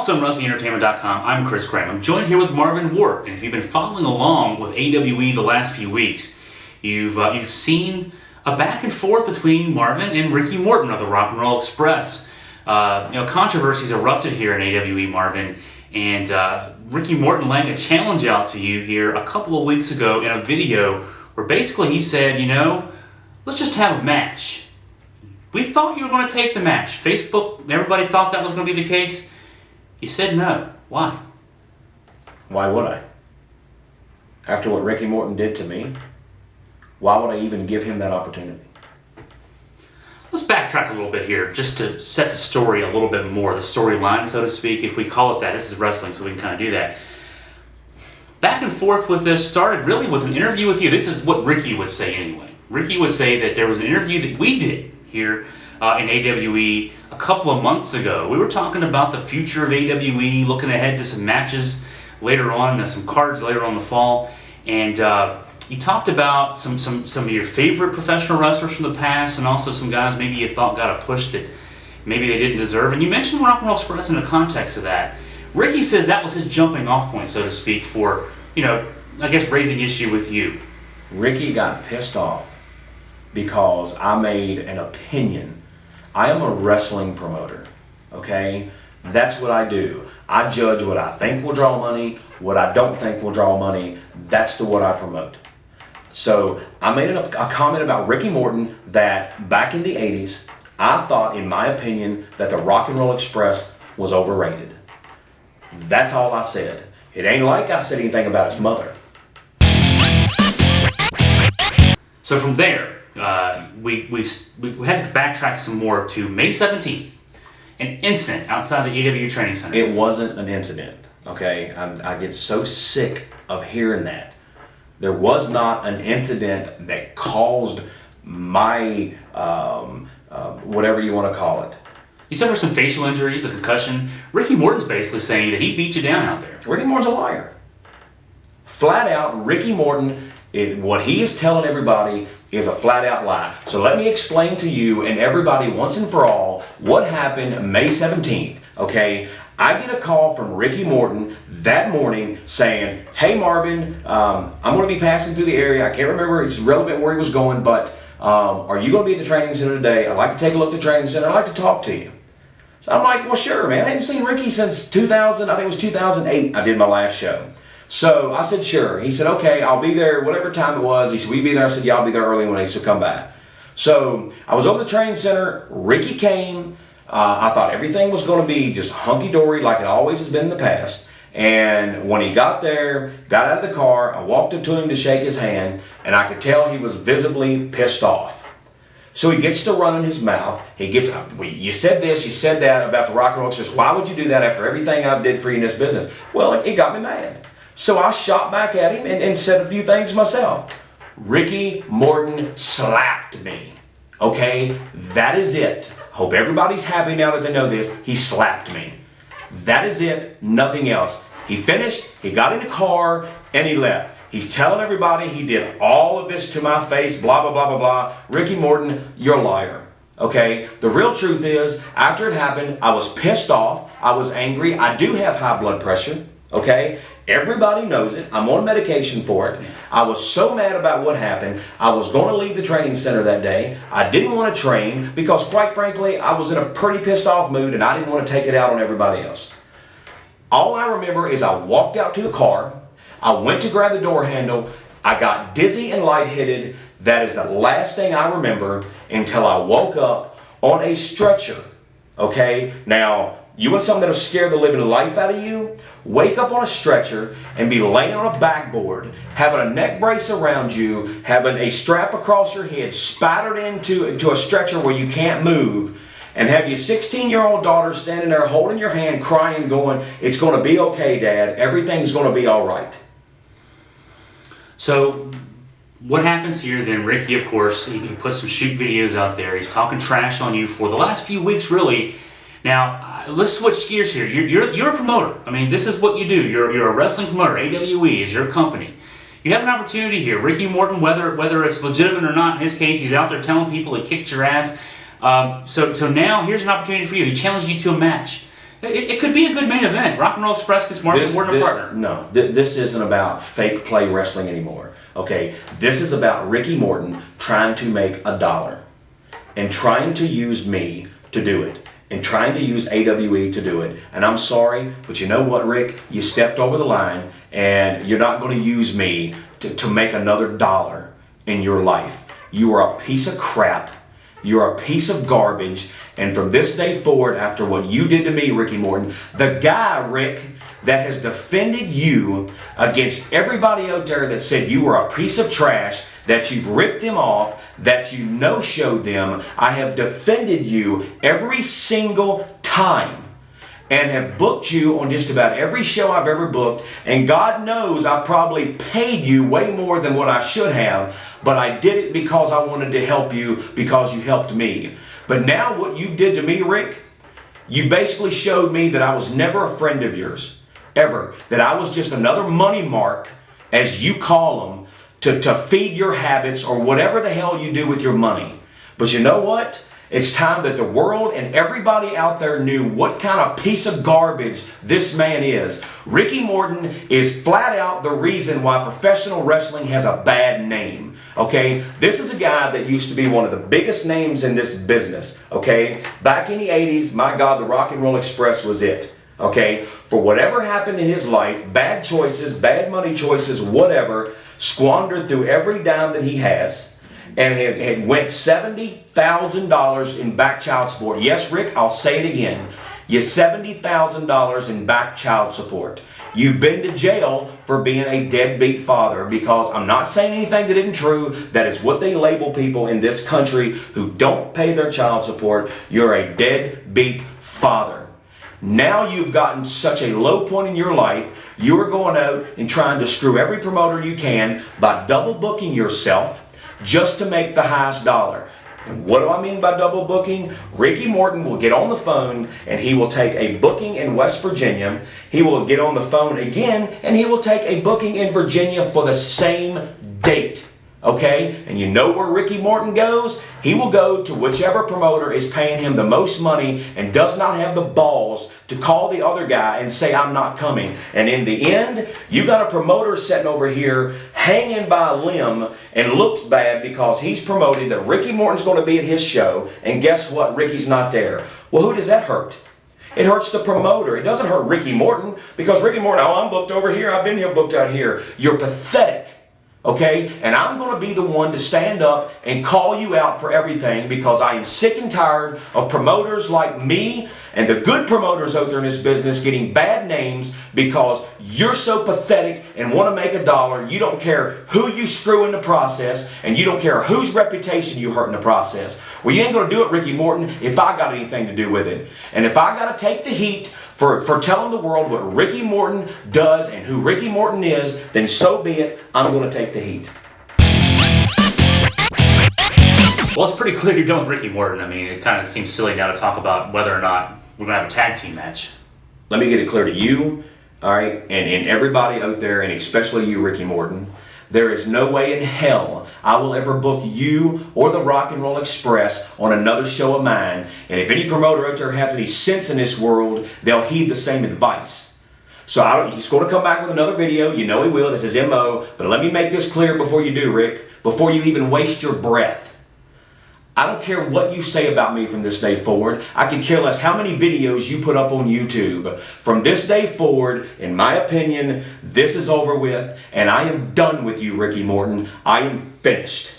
Also on WrestlingEntertainment.com, I'm Chris Cram. I'm joined here with Marvin Ward, and if you've been following along with AWE the last few weeks, you've seen a back and forth between Marvin and Ricky Morton of the Rock and Roll Express. Controversies erupted here in AWE, Marvin, and Ricky Morton laying a challenge out to you here a couple of weeks ago in a video where basically he said, let's just have a match. We thought you were going to take the match. Facebook, everybody thought that was going to be the case. You said no. Why? Why would I? After what Ricky Morton did to me, why would I even give him that opportunity? Let's backtrack a little bit here, just to set the story a little bit more, the storyline, so to speak, if we call it that. This is wrestling, so we can kind of do that. Back and forth with this started really with an interview with you. This is what Ricky would say anyway. Ricky would say that there was an interview that we did here in AWE a couple of months ago. We were talking about the future of AWE, looking ahead to some matches later on, some cards later on in the fall, and you talked about some of your favorite professional wrestlers from the past, and also some guys maybe you thought got a push that maybe they didn't deserve, and you mentioned Rock and Roll Express in the context of that. Ricky says that was his jumping off point, so to speak, for, I guess raising issue with you. Ricky got pissed off because I made an opinion. I am a wrestling promoter, okay? That's what I do. I judge what I think will draw money, what I don't think will draw money. That's what I promote. So I made a comment about Ricky Morton that back in the 80s, I thought, in my opinion, that the Rock and Roll Express was overrated. That's all I said. It ain't like I said anything about his mother. So from there, we had to backtrack some more to May 17th, an incident outside the AW Training Center. It wasn't an incident, okay? I get so sick of hearing that. There was not an incident that caused my, whatever you want to call it. You suffered some facial injuries, a concussion. Ricky Morton's basically saying that he beat you down out there. Ricky Morton's a liar. Flat out, Ricky Morton, what he is telling everybody is a flat out lie. So let me explain to you and everybody once and for all what happened May 17th, okay? I get a call from Ricky Morton that morning saying, hey Marvin, I'm going to be passing through the area. I can't remember, it's irrelevant where he was going, but are you going to be at the training center today? I'd like to take a look at the training center. I'd like to talk to you. So I'm like, well, sure, man. I haven't seen Ricky since 2000, I think it was 2008, I did my last show. So I said, sure. He said, okay, I'll be there whatever time it was. He said, will you be there? I said, yeah, I'll be there early when he said, come by. So I was over the training center. Ricky came. I thought everything was going to be just hunky-dory like it always has been in the past. And when he got there, got out of the car, I walked up to him to shake his hand, and I could tell he was visibly pissed off. So he gets to running his mouth. He gets, you said this, you said that about the Rock and Roll Express. Why would you do that after everything I did for you in this business? Well, it got me mad. So I shot back at him and said a few things myself. Ricky Morton slapped me. Okay, that is it. Hope everybody's happy now that they know this. He slapped me. That is it, nothing else. He finished, he got in the car, and he left. He's telling everybody he did all of this to my face, blah, blah, blah, blah, blah. Ricky Morton, you're a liar. Okay, the real truth is, after it happened, I was pissed off. I was angry. I do have high blood pressure. Okay, everybody knows it. I'm on medication for it. I was so mad about what happened. I was going to leave the training center that day. I didn't want to train because, quite frankly, I was in a pretty pissed off mood and I didn't want to take it out on everybody else. All I remember is I walked out to the car. I went to grab the door handle. I got dizzy and lightheaded. That is the last thing I remember until I woke up on a stretcher. Okay, now, you want something that'll scare the living life out of you? Wake up on a stretcher and be laying on a backboard, having a neck brace around you, having a strap across your head, spattered into a stretcher where you can't move, and have your 16-year-old daughter standing there holding your hand, crying, going, it's going to be okay, Dad. Everything's going to be all right. So what happens here then? Ricky, of course, he puts some shoot videos out there. He's talking trash on you for the last few weeks, really. Now, let's switch gears here. You're a promoter. I mean, this is what you do. You're a wrestling promoter. AWE is your company. You have an opportunity here. Ricky Morton, whether it's legitimate or not, in his case, he's out there telling people he kicked your ass. So now here's an opportunity for you. He challenged you to a match. It could be a good main event. Rock and Roll Express gets Marvin Ward a partner. No, this isn't about fake play wrestling anymore. Okay, this is about Ricky Morton trying to make $1 and trying to use me to do it and trying to use AWE to do it. And I'm sorry, but you know what, Rick? You stepped over the line, and you're not going to use me to make another dollar in your life. You are a piece of crap. You're a piece of garbage. And from this day forward, after what you did to me, Ricky Morton, the guy, Rick, that has defended you against everybody out there that said you were a piece of trash, that you've ripped them off, that you no-showed them, I have defended you every single time and have booked you on just about every show I've ever booked. And God knows I probably paid you way more than what I should have, but I did it because I wanted to help you, because you helped me. But now what you did to me, Rick, you basically showed me that I was never a friend of yours, ever. That I was just another money mark, as you call them, to feed your habits or whatever the hell you do with your money. But you know what? It's time that the world and everybody out there knew what kind of piece of garbage this man is. Ricky Morton is flat out the reason why professional wrestling has a bad name. Okay? This is a guy that used to be one of the biggest names in this business. Okay? Back in the 80s, my God, the Rock and Roll Express was it. Okay? For whatever happened in his life, bad choices, bad money choices, whatever, squandered through every dime that he has, and had went $70,000 in back child support. Yes, Rick, I'll say it again. You $70,000 in back child support. You've been to jail for being a deadbeat father, because I'm not saying anything that isn't true. That is what they label people in this country who don't pay their child support. You're a deadbeat father. Now you've gotten such a low point in your life, you're going out and trying to screw every promoter you can by double booking yourself just to make the highest dollar. And what do I mean by double booking? Ricky Morton will get on the phone and he will take a booking in West Virginia. He will get on the phone again and he will take a booking in Virginia for the same date. Okay? And you know where Ricky Morton goes? He will go to whichever promoter is paying him the most money and does not have the balls to call the other guy and say, I'm not coming. And in the end, you got a promoter sitting over here hanging by a limb and looks bad because he's promoted that Ricky Morton's going to be at his show, and guess what? Ricky's not there. Well, who does that hurt? It hurts the promoter. It doesn't hurt Ricky Morton, because Ricky Morton, oh, I'm booked over here, I've been here booked out here. You're pathetic. Okay? And I'm going to be the one to stand up and call you out for everything, because I am sick and tired of promoters like me and the good promoters out there in this business getting bad names because you're so pathetic and want to make $1. You don't care who you screw in the process, and you don't care whose reputation you hurt in the process. Well, you ain't going to do it, Ricky Morton, if I got anything to do with it. And if I got to take the heat for telling the world what Ricky Morton does and who Ricky Morton is, then so be it. I'm going to take the heat. Well, it's pretty clear you're done with Ricky Morton. I mean, it kind of seems silly now to talk about whether or not we're going to have a tag team match. Let me get it clear to you, all right, and everybody out there, and especially you, Ricky Morton. There is no way in hell I will ever book you or the Rock and Roll Express on another show of mine. And if any promoter out there has any sense in this world, they'll heed the same advice. So he's going to come back with another video. You know he will. That's his MO. But let me make this clear before you do, Rick. Before you even waste your breath. I don't care what you say about me from this day forward. I can care less how many videos you put up on YouTube. From this day forward, in my opinion, this is over with, and I am done with you, Ricky Morton. I am finished.